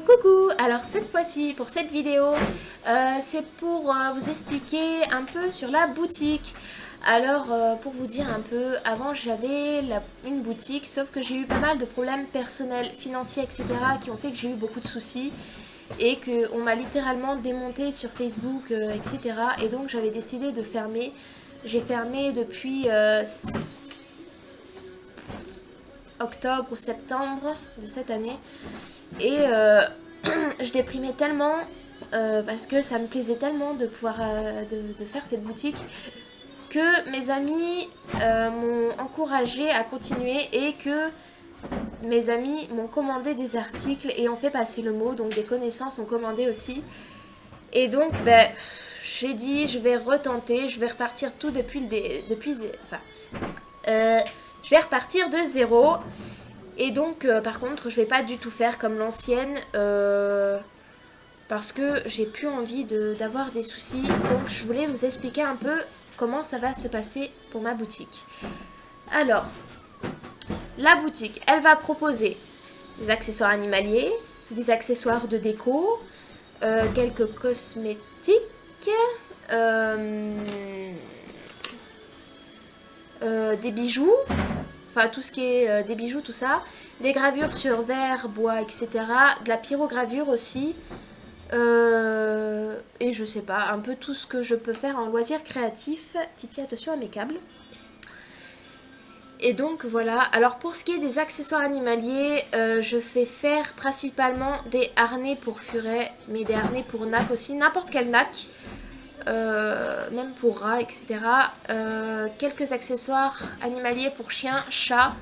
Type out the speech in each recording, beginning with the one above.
Coucou, alors cette fois-ci pour cette vidéo c'est pour vous expliquer un peu sur la boutique. Alors pour vous dire un peu, avant j'avais une boutique, sauf que j'ai eu pas mal de problèmes personnels, financiers, etc. qui ont fait que j'ai eu beaucoup de soucis et qu'on m'a littéralement démonté sur Facebook, etc. Et donc j'avais décidé de fermer. J'ai fermé depuis octobre ou septembre de cette année. Et je déprimais tellement parce que ça me plaisait tellement de pouvoir de faire cette boutique que mes amis m'ont encouragée à continuer et que mes amis m'ont commandé des articles et ont fait passer le mot, donc des connaissances ont commandé aussi. Et donc, j'ai dit, je vais retenter, je vais repartir tout je vais repartir de zéro. Et donc, par contre, je vais pas du tout faire comme l'ancienne parce que j'ai plus envie d'avoir des soucis. Donc, je voulais vous expliquer un peu comment ça va se passer pour ma boutique. Alors, la boutique, elle va proposer des accessoires animaliers, des accessoires de déco, quelques cosmétiques, des bijoux, enfin tout ce qui est des bijoux, tout ça, des gravures sur verre, bois, etc., de la pyrogravure aussi, et je sais pas, un peu tout ce que je peux faire en loisir créatif. Titi, attention à mes câbles. Et donc voilà, alors pour ce qui est des accessoires animaliers, je fais faire principalement des harnais pour furet, mais des harnais pour nac aussi, n'importe quel nac, même pour rats, etc. Quelques accessoires animaliers pour chiens, chats.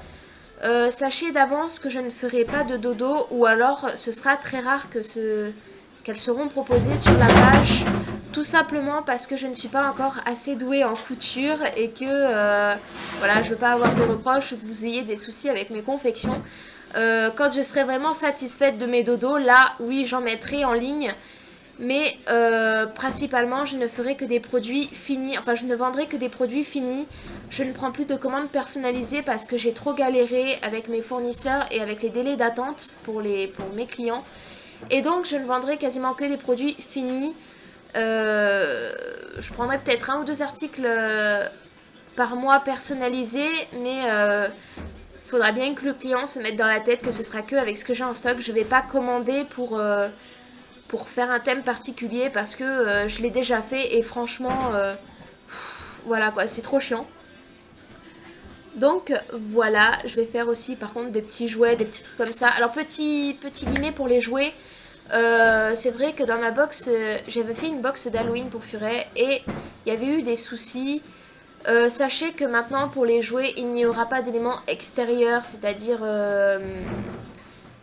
Sachez d'avance que je ne ferai pas de dodo, ou alors ce sera très rare qu'elles seront proposées sur la page, tout simplement parce que je ne suis pas encore assez douée en couture et que voilà, je veux pas avoir de reproches ou que vous ayez des soucis avec mes confections. Quand je serai vraiment satisfaite de mes dodos, là oui, j'en mettrai en ligne. Mais principalement, je ne ferai que des produits finis. Enfin, je ne vendrai que des produits finis. Je ne prends plus de commandes personnalisées parce que j'ai trop galéré avec mes fournisseurs et avec les délais d'attente pour mes clients. Et donc, je ne vendrai quasiment que des produits finis. Je prendrai peut-être 1 ou 2 articles par mois personnalisés, mais il faudra bien que le client se mette dans la tête que ce sera que avec ce que j'ai en stock. Je ne vais pas commander pour faire un thème particulier parce que je l'ai déjà fait et franchement voilà quoi, c'est trop chiant. Donc voilà, je vais faire aussi par contre des petits jouets, des petits trucs comme ça. Alors petit guillemets pour les jouets, c'est vrai que dans ma box, j'avais fait une box d'Halloween pour Furet et il y avait eu des soucis. Sachez que maintenant pour les jouets, il n'y aura pas d'éléments extérieurs, c'est-à-dire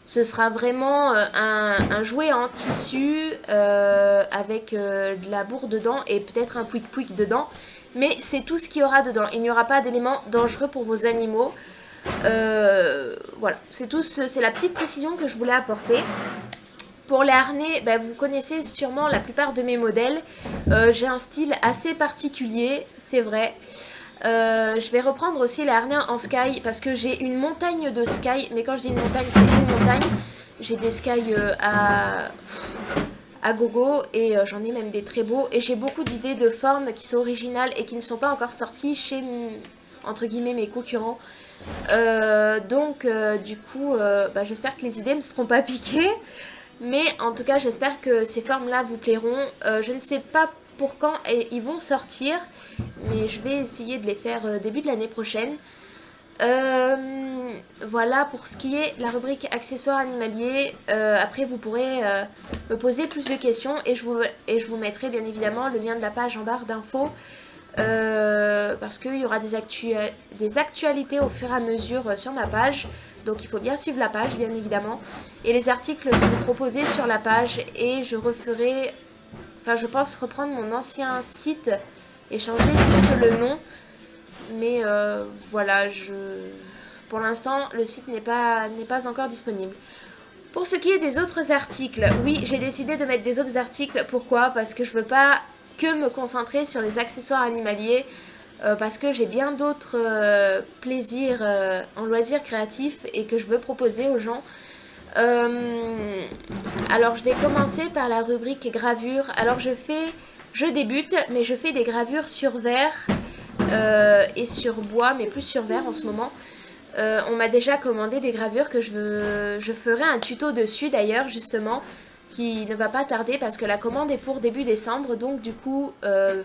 ce sera vraiment un jouet en tissu avec de la bourre dedans et peut-être un pouic-pouic dedans. Mais c'est tout ce qu'il y aura dedans. Il n'y aura pas d'éléments dangereux pour vos animaux. Voilà, c'est tout. C'est la petite précision que je voulais apporter. Pour les harnais, vous connaissez sûrement la plupart de mes modèles. J'ai un style assez particulier, c'est vrai. Je vais reprendre aussi les harnais en sky parce que j'ai une montagne de sky. Mais quand je dis une montagne, c'est une montagne. J'ai des sky à gogo et j'en ai même des très beaux. Et j'ai beaucoup d'idées de formes qui sont originales et qui ne sont pas encore sorties chez, entre guillemets, mes concurrents. Donc, du coup, j'espère que les idées ne me seront pas piquées. Mais en tout cas, j'espère que ces formes-là vous plairont. Je ne sais pas pour quand ils vont sortir, mais je vais essayer de les faire début de l'année prochaine. Voilà pour ce qui est la rubrique accessoires animaliers. Après, vous pourrez me poser plus de questions et je vous mettrai bien évidemment le lien de la page en barre d'infos. Parce qu'il y aura des actualités au fur et à mesure sur ma page. Donc il faut bien suivre la page, bien évidemment. Et les articles seront proposés sur la page et je referai... Enfin, je pense reprendre mon ancien site et changer juste le nom. Mais voilà, pour l'instant, le site n'est pas encore disponible. Pour ce qui est des autres articles, oui, j'ai décidé de mettre des autres articles. Pourquoi ? Parce que je veux pas que me concentrer sur les accessoires animaliers parce que j'ai bien d'autres plaisirs en loisirs créatifs et que je veux proposer aux gens. Alors je vais commencer par la rubrique gravure. Alors je débute, mais je fais des gravures sur verre et sur bois, mais plus sur verre en ce moment. On m'a déjà commandé des gravures que je ferai un tuto dessus d'ailleurs justement, qui ne va pas tarder parce que la commande est pour début décembre, donc du coup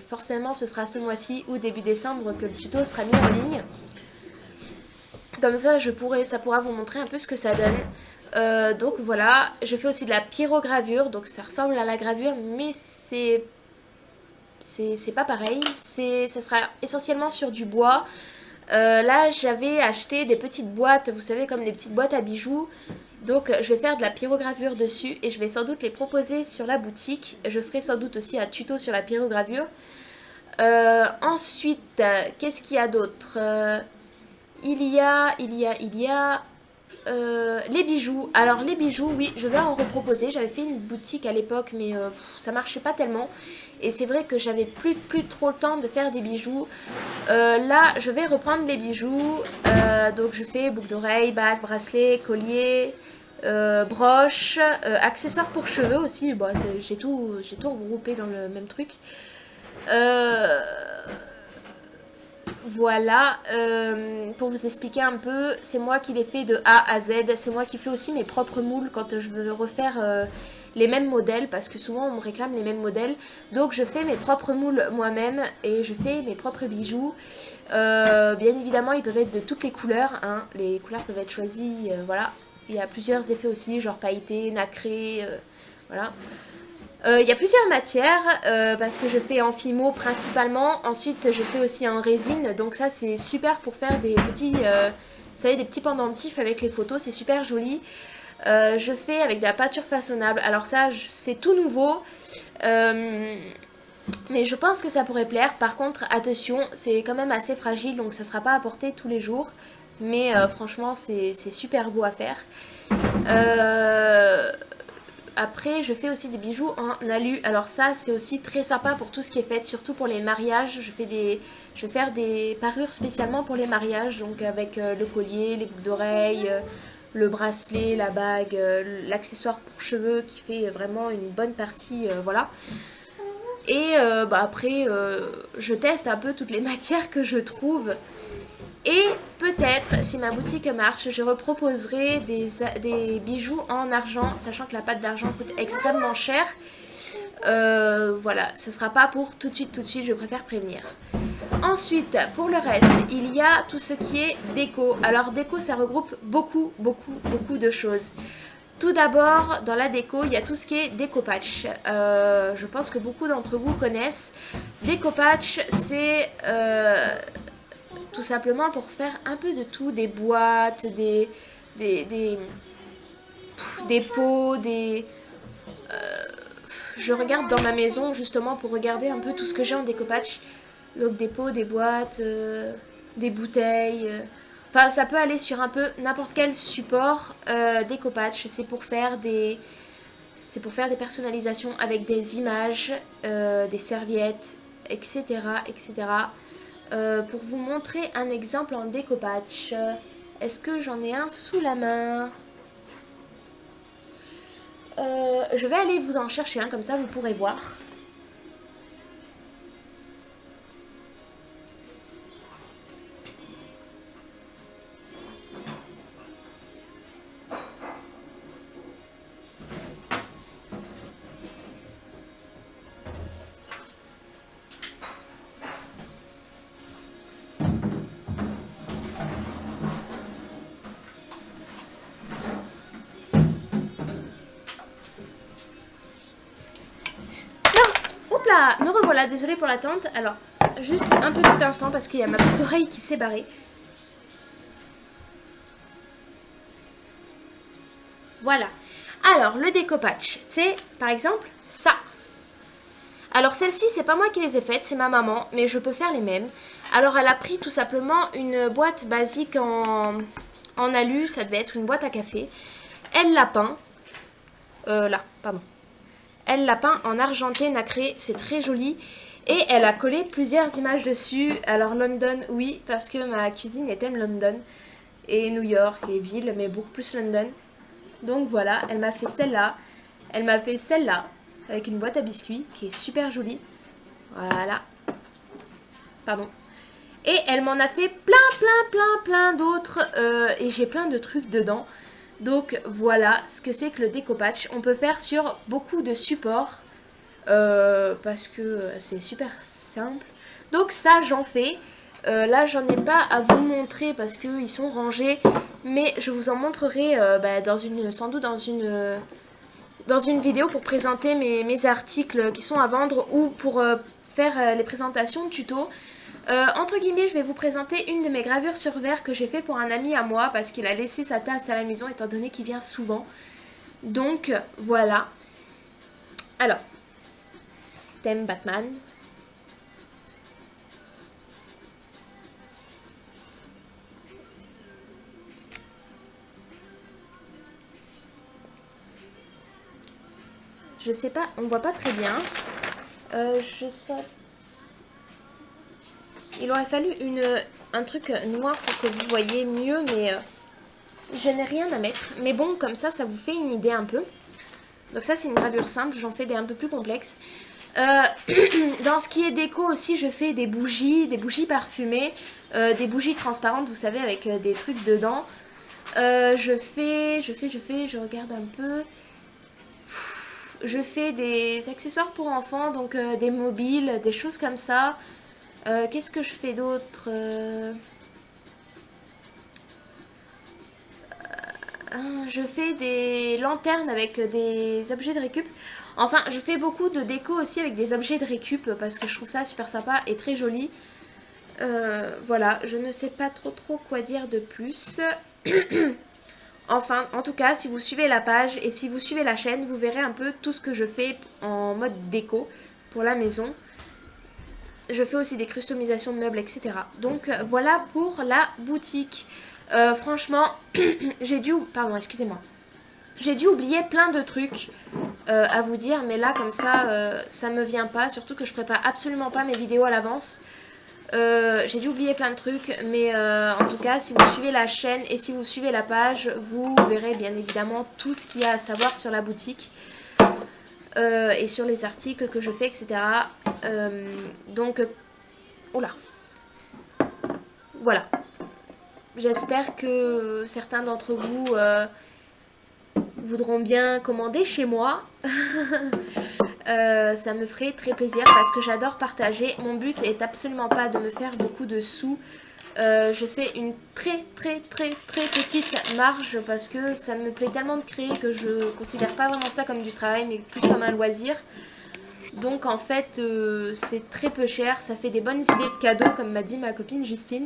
forcément ce sera ce mois-ci ou début décembre que le tuto sera mis en ligne. Comme ça ça pourra vous montrer un peu ce que ça donne. Donc voilà, je fais aussi de la pyrogravure, donc ça ressemble à la gravure mais c'est pas pareil, ça sera essentiellement sur du bois. Là j'avais acheté des petites boîtes, vous savez, comme des petites boîtes à bijoux. Donc je vais faire de la pyrogravure dessus et je vais sans doute les proposer sur la boutique. Je ferai sans doute aussi un tuto sur la pyrogravure. Ensuite, qu'est-ce qu'il y a d'autre? Il y a les bijoux. Alors les bijoux, oui, je vais en reproposer. J'avais fait une boutique à l'époque, mais ça marchait pas tellement. Et c'est vrai que j'avais plus trop le temps de faire des bijoux. Là, je vais reprendre les bijoux. Donc je fais boucle d'oreille, bague, bracelet, collier, broche, accessoires pour cheveux aussi. Bon, j'ai tout regroupé dans le même truc. Voilà, pour vous expliquer un peu, c'est moi qui les fais de A à Z. C'est moi qui fais aussi mes propres moules quand je veux refaire les mêmes modèles, parce que souvent on me réclame les mêmes modèles. Donc je fais mes propres moules moi-même et je fais mes propres bijoux. Bien évidemment, ils peuvent être de toutes les couleurs, hein. Les couleurs peuvent être choisies, voilà. Il y a plusieurs effets aussi, genre pailleté, nacré, voilà. Il y a plusieurs matières parce que je fais en fimo principalement. Ensuite, je fais aussi en résine. Donc ça, c'est super pour faire des petits, vous savez, des petits pendentifs avec les photos. C'est super joli. Je fais avec de la peinture façonnable. Alors ça, c'est tout nouveau. Mais je pense que ça pourrait plaire. Par contre, attention, c'est quand même assez fragile. Donc ça ne sera pas à porter tous les jours. Mais franchement, c'est super beau à faire. Après, je fais aussi des bijoux en alu. Alors ça, c'est aussi très sympa pour tout ce qui est fait, surtout pour les mariages. Je vais faire des parures spécialement pour les mariages, donc avec le collier, les boucles d'oreilles, le bracelet, la bague, l'accessoire pour cheveux qui fait vraiment une bonne partie, voilà. Et après, je teste un peu toutes les matières que je trouve. Et peut-être, si ma boutique marche, je reproposerai des bijoux en argent, sachant que la pâte d'argent coûte extrêmement cher. Voilà, ce sera pas pour tout de suite, je préfère prévenir. Ensuite, pour le reste, il y a tout ce qui est déco. Alors déco, ça regroupe beaucoup de choses. Tout d'abord, dans la déco, il y a tout ce qui est déco-patch. Je pense que beaucoup d'entre vous connaissent. Déco-patch, c'est tout simplement pour faire un peu de tout, des boîtes, des pots, je regarde dans ma maison justement pour regarder un peu tout ce que j'ai en déco-patch. Donc des pots, des boîtes, des bouteilles. Enfin, ça peut aller sur un peu n'importe quel support déco-patch. C'est pour faire des personnalisations avec des images, des serviettes, etc. Pour vous montrer un exemple en déco-patch. Est-ce que j'en ai un sous la main? Je vais aller vous en chercher un, comme ça vous pourrez voir. Me revoilà, désolée pour l'attente. Alors, juste un petit instant parce qu'il y a ma boucle d'oreille qui s'est barrée. Voilà. Alors, le déco-patch, c'est par exemple ça. Alors, celle-ci, c'est pas moi qui les ai faites, c'est ma maman, mais je peux faire les mêmes. Alors, elle a pris tout simplement une boîte basique en alu, ça devait être une boîte à café. Elle l'a peint. Là, pardon. Elle l'a peint en argenté nacré, c'est très joli. Et elle a collé plusieurs images dessus. Alors London, oui, parce que ma cuisine est thème London. Et New York et ville, mais beaucoup plus London. Donc voilà, elle m'a fait celle-là. Elle m'a fait celle-là, avec une boîte à biscuits, qui est super jolie. Voilà. Pardon. Et elle m'en a fait plein d'autres. Et j'ai plein de trucs dedans. Donc voilà ce que c'est que le découpage. On peut faire sur beaucoup de supports. Parce que c'est super simple. Donc ça, j'en fais. Là, j'en ai pas à vous montrer parce qu'ils sont rangés. Mais je vous en montrerai sans doute dans une vidéo pour présenter mes articles qui sont à vendre ou pour faire les présentations tuto. Entre guillemets, je vais vous présenter une de mes gravures sur verre que j'ai fait pour un ami à moi parce qu'il a laissé sa tasse à la maison étant donné qu'il vient souvent. Donc voilà. Alors, thème Batman. Je sais pas, on voit pas très bien. Je sais. Il aurait fallu un truc noir pour que vous voyez mieux, mais je n'ai rien à mettre. Mais bon, comme ça vous fait une idée un peu. Donc ça, c'est une gravure simple, j'en fais des un peu plus complexes. Dans ce qui est déco aussi, je fais des bougies parfumées, des bougies transparentes, vous savez, avec des trucs dedans. Je regarde un peu. Je fais des accessoires pour enfants, donc des mobiles, des choses comme ça. Qu'est-ce que je fais d'autre Je fais des lanternes avec des objets de récup. Enfin, je fais beaucoup de déco aussi avec des objets de récup parce que je trouve ça super sympa et très joli. Voilà, je ne sais pas trop quoi dire de plus. Enfin, en tout cas, si vous suivez la page et si vous suivez la chaîne, vous verrez un peu tout ce que je fais en mode déco pour la maison. Je fais aussi des customisations de meubles, etc. Donc voilà pour la boutique. Franchement, j'ai dû oublier plein de trucs à vous dire, mais là comme ça me vient pas, surtout que je prépare absolument pas mes vidéos à l'avance. J'ai dû oublier plein de trucs, mais en tout cas, si vous suivez la chaîne et si vous suivez la page, vous verrez bien évidemment tout ce qu'il y a à savoir sur la boutique et sur les articles que je fais, etc. Donc, oula, voilà. J'espère que certains d'entre vous voudront bien commander chez moi. Ça me ferait très plaisir parce que j'adore partager. Mon but est absolument pas de me faire beaucoup de sous. Je fais une très petite marge parce que ça me plaît tellement de créer que je considère pas vraiment ça comme du travail mais plus comme un loisir. Donc en fait c'est très peu cher, ça fait des bonnes idées de cadeaux comme m'a dit ma copine Justine.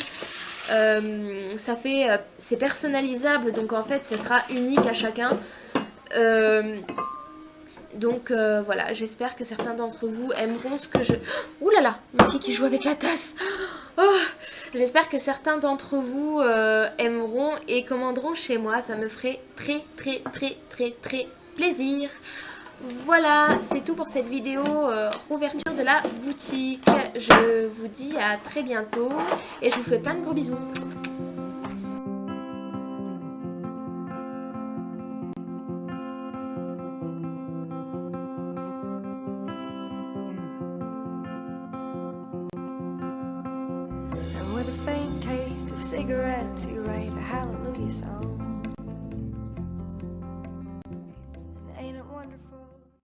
C'est personnalisable donc en fait ça sera unique à chacun. Donc voilà, j'espère que certains d'entre vous aimeront ce que je... Ouh là là, ma fille qui joue avec la tasse. Oh, j'espère que certains d'entre vous aimeront et commanderont chez moi. Ça me ferait très plaisir. Voilà, c'est tout pour cette vidéo rouverture de la boutique. Je vous dis à très bientôt et je vous fais plein de gros bisous. With a faint taste of cigarettes, you write a hallelujah song.